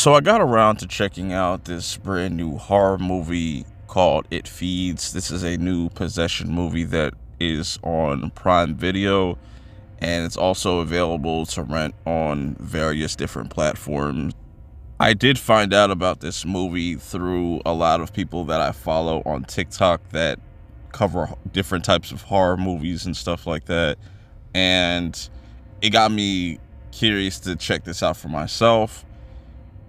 So I got around to checking out this brand new horror movie called It Feeds. This is a new possession movie that is on Prime Video, and it's also available to rent on various different platforms. I did find out about this movie through a lot of people that I follow on TikTok that cover different types of horror movies and stuff like that. And it got me curious to check this out for myself.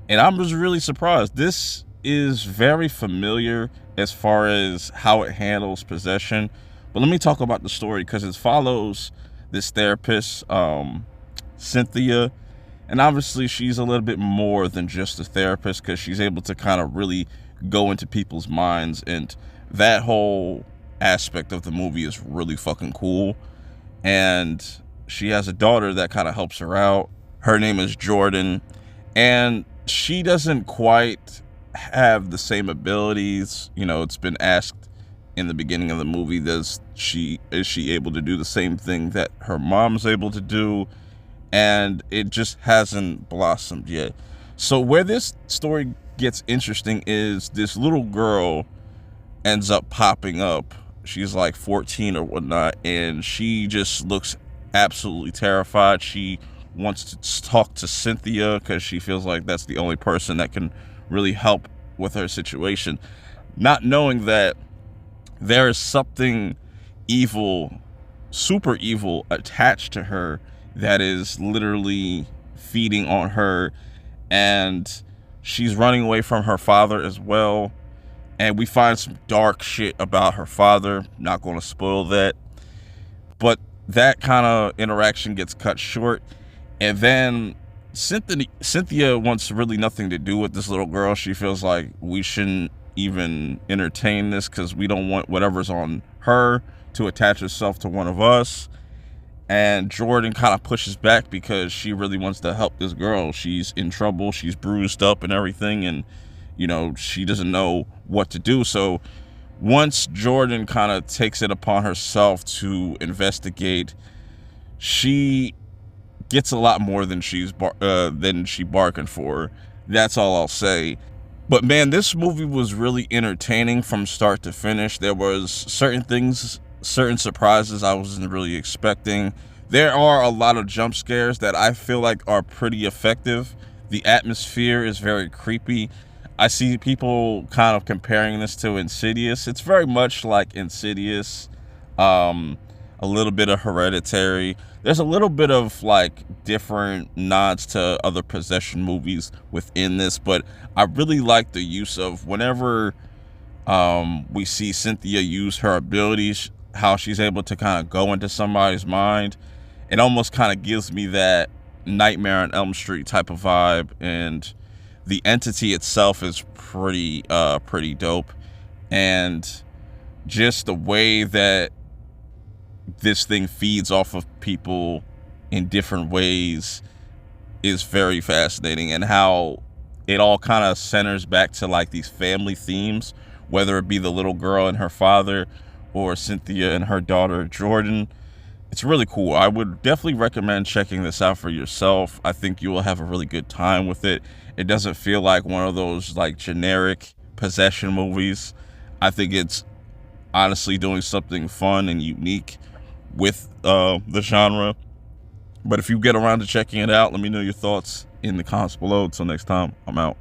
And I was really surprised. This is very familiar as far as how it handles possession. But let me talk about the story, because it follows this therapist, Cynthia. And obviously she's a little bit more than just a therapist, because she's able to kind of really go into people's minds. And that whole aspect of the movie is really fucking cool. And she has a daughter that kind of helps her out. Her name is Jordan. And she doesn't quite have the same abilities. You know, it's been asked in the beginning of the movie, is she able to do the same thing that her mom's able to do? And it just hasn't blossomed yet. So where this story gets interesting is this little girl ends up popping up. She's like 14 or whatnot, and she just looks absolutely terrified. She wants to talk to Cynthia because she feels like that's the only person that can really help with her situation, not knowing that there is something evil, super evil, attached to her that is literally feeding on her. And she's running away from her father as well. And we find some dark shit about her father. Not going to spoil that. But that kind of interaction gets cut short. And then Cynthia wants really nothing to do with this little girl. She feels like we shouldn't even entertain this because we don't want whatever's on her to attach itself to one of us. And Jordan kind of pushes back because she really wants to help this girl. She's in trouble. She's bruised up and everything. And, you know, she doesn't know what to do. So once Jordan kind of takes it upon herself to investigate, she gets a lot more than she bargained for. That's all I'll say. But man, this movie was really entertaining from start to finish. There was certain surprises I wasn't really expecting. There are a lot of jump scares that I feel like are pretty effective. The atmosphere is very creepy. I see people kind of comparing this to Insidious. It's very much like Insidious. A little bit of Hereditary. There's a little bit of like different nods to other possession movies within this, but I really like the use of whenever we see Cynthia use her abilities, how she's able to kind of go into somebody's mind. It almost kind of gives me that Nightmare on Elm Street type of vibe, and the entity itself is pretty dope. And just the way that this thing feeds off of people in different ways is very fascinating, and how it all kind of centers back to like these family themes, whether it be the little girl and her father or Cynthia and her daughter Jordan. It's really cool. I would definitely recommend checking this out for yourself. I think you will have a really good time with it. It doesn't feel like one of those like generic possession movies. I think it's honestly doing something fun and unique with the genre. But if you get around to checking it out, let me know your thoughts in the comments below. Until next time, I'm out.